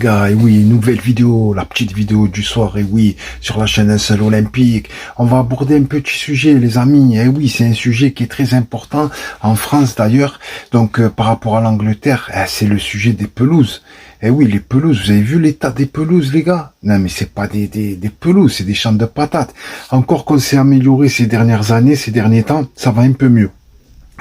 Gars, et oui, nouvelle vidéo, la petite vidéo du soir, et oui, sur la chaîne Un Seul Olympique. On va aborder un petit sujet, les amis. Et oui, c'est un sujet qui est très important en France d'ailleurs. Donc, par rapport à l'Angleterre, c'est le sujet des pelouses. Et oui, les pelouses, vous avez vu l'état des pelouses, les gars? Non, mais c'est pas des pelouses, c'est des champs de patates. Encore qu'on s'est amélioré ces dernières années, ces derniers temps, ça va un peu mieux.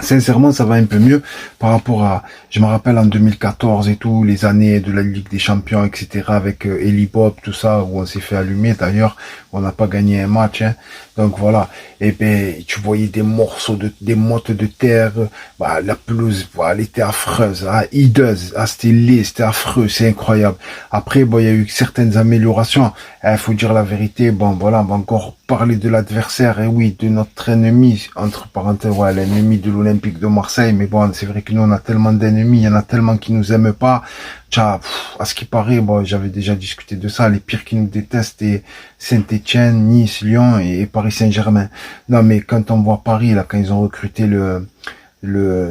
Sincèrement, ça va un peu mieux par rapport à, je me rappelle en 2014 et tout, les années de la Ligue des Champions, etc., avec Eli Bob, tout ça, où on s'est fait allumer d'ailleurs, où on n'a pas gagné un match, hein. Donc voilà. Et ben, tu voyais des morceaux des mottes de terre, bah, la pelouse, bah, elle était affreuse, hideuse, c'était laid, c'était affreux, c'est incroyable. Après, bon, il y a eu certaines améliorations. Il faut dire la vérité, bon, voilà, on va encore parler de l'adversaire, et oui, de notre ennemi, entre parenthèses, ouais, l'ennemi de l'Olympique de Marseille, mais bon, c'est vrai que nous, on a tellement d'ennemis, il y en a tellement qui nous aiment pas. Tcha, à ce qui paraît, bon, j'avais déjà discuté de ça, les pires qui nous détestent, c'est Saint-Étienne, Nice, Lyon et Paris Saint-Germain. Non, mais quand on voit Paris, là, quand ils ont recruté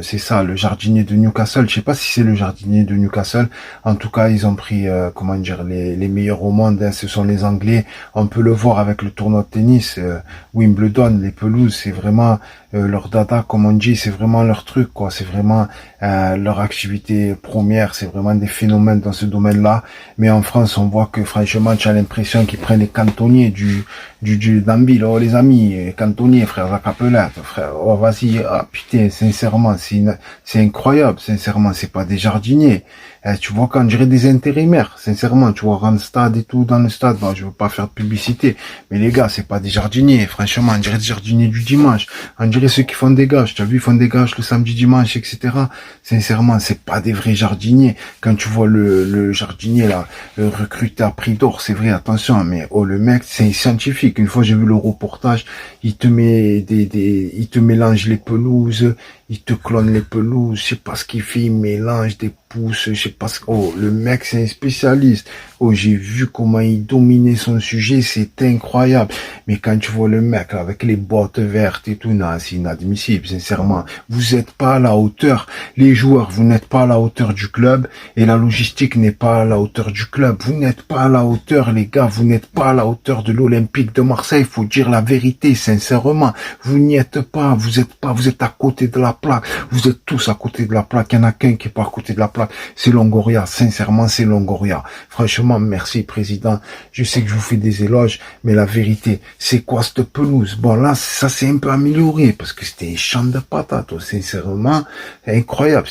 c'est ça, le jardinier de Newcastle. Je sais pas si c'est le jardinier de Newcastle. En tout cas, ils ont pris, comment dire, les meilleurs au monde, hein. Ce sont les Anglais. On peut le voir avec le tournoi de tennis, Wimbledon, les pelouses, c'est vraiment leur dada, comme on dit, c'est vraiment leur truc, quoi. C'est vraiment leur activité première. C'est vraiment des phénomènes dans ce domaine-là. Mais en France, on voit que franchement, tu as l'impression qu'ils prennent les cantonniers du Danville. Oh les amis, cantonniers, frère Zacapelette, frère. Oh vas-y, ah putain, sincèrement, c'est incroyable. Sincèrement, c'est pas des jardiniers. Tu vois qu'on dirait des intérimaires. Sincèrement, tu vois Randstad et tout dans le stade. Bon, je veux pas faire de publicité, mais les gars, c'est pas des jardiniers. Franchement, on dirait des jardiniers du dimanche. On dirait ceux qui font des gages. Tu as vu, ils font des gages le samedi, dimanche, etc. Sincèrement, c'est pas des vrais jardiniers. Quand tu vois le jardinier là, recruté à prix d'or, c'est vrai, attention, mais oh le mec, c'est un scientifique. Une fois, j'ai vu le reportage, il te met il te mélange les pelouses, il te clone les pelouses, je sais pas ce qu'il fait, il mélange des pousses, je sais pas ce oh, le mec, c'est un spécialiste. Oh, j'ai vu comment il dominait son sujet, c'est incroyable. Mais quand tu vois le mec, là, avec les bottes vertes et tout, non, c'est inadmissible, sincèrement. Vous êtes pas à la hauteur. Les joueurs, vous n'êtes pas à la hauteur du club, et la logistique n'est pas à la hauteur du club. Vous n'êtes pas à la hauteur, les gars, vous n'êtes pas à la hauteur de l'Olympique de Marseille, faut dire la vérité, sincèrement. Vous n'y êtes pas, vous êtes à côté de la plaque. Vous êtes tous à côté de la plaque. Il n'y en a qu'un qui est pas à côté de la plaque. C'est Longoria. Sincèrement, c'est Longoria. Franchement, merci, président. Je sais que je vous fais des éloges, mais la vérité, c'est quoi cette pelouse? Bon, là, ça s'est un peu amélioré, parce que c'était un champ de patates, oh, sincèrement. Incroyable.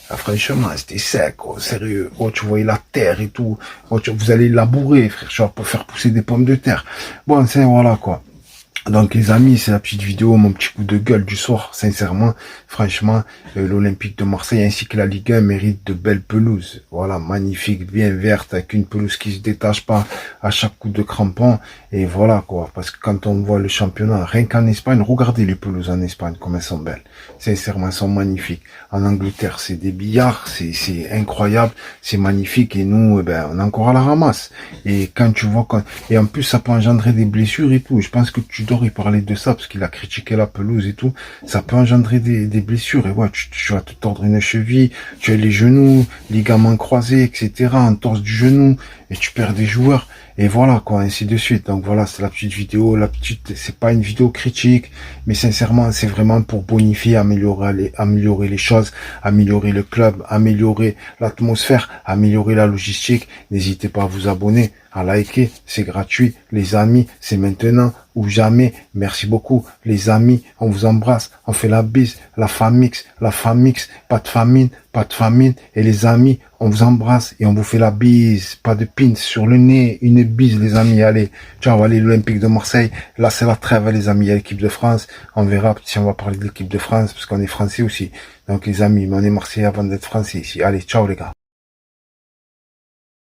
Franchement, c'était sec, oh, sérieux. Oh, tu voyais la terre et tout. Oh, vous allez labourer, frère, tu vas pour faire pousser des pommes de terre. Bon, c'est, voilà, quoi. Donc les amis, c'est la petite vidéo, mon petit coup de gueule du soir. Sincèrement, franchement, l'Olympique de Marseille ainsi que la Ligue 1 méritent de belles pelouses. Voilà, magnifique, bien verte, avec une pelouse qui se détache pas à chaque coup de crampon. Et voilà quoi, parce que quand on voit le championnat, rien qu'en Espagne, regardez les pelouses en Espagne, comme elles sont belles. Sincèrement, elles sont magnifiques. En Angleterre, c'est des billards, c'est incroyable, c'est magnifique. Et nous, eh ben, on est encore à la ramasse. Et quand tu vois, et en plus, ça peut engendrer des blessures et tout. Je pense que il parlait de ça parce qu'il a critiqué la pelouse et tout. Ça peut engendrer des blessures. Et ouais, tu vas te tordre une cheville, tu as les genoux, ligaments croisés, etc. Entorse du genou et tu perds des joueurs. Et voilà quoi, ainsi de suite. Donc voilà, c'est la petite vidéo. C'est pas une vidéo critique, mais sincèrement, c'est vraiment pour bonifier, améliorer les choses, améliorer le club, améliorer l'atmosphère, améliorer la logistique. N'hésitez pas à vous abonner, à liker, c'est gratuit. Les amis, c'est maintenant ou jamais. Merci beaucoup, les amis. On vous embrasse, on fait la bise, la famix, pas de famine, pas de famine. Et les amis, on vous embrasse et on vous fait la bise. Pas de pins sur le nez, une bise, les amis. Allez, ciao, allez, l'Olympique de Marseille. Là, c'est la trêve, les amis. Il y a l'équipe de France. On verra si on va parler de l'équipe de France, parce qu'on est français aussi. Donc, les amis, mais on est Marseillais avant d'être français ici. Allez, ciao, les gars.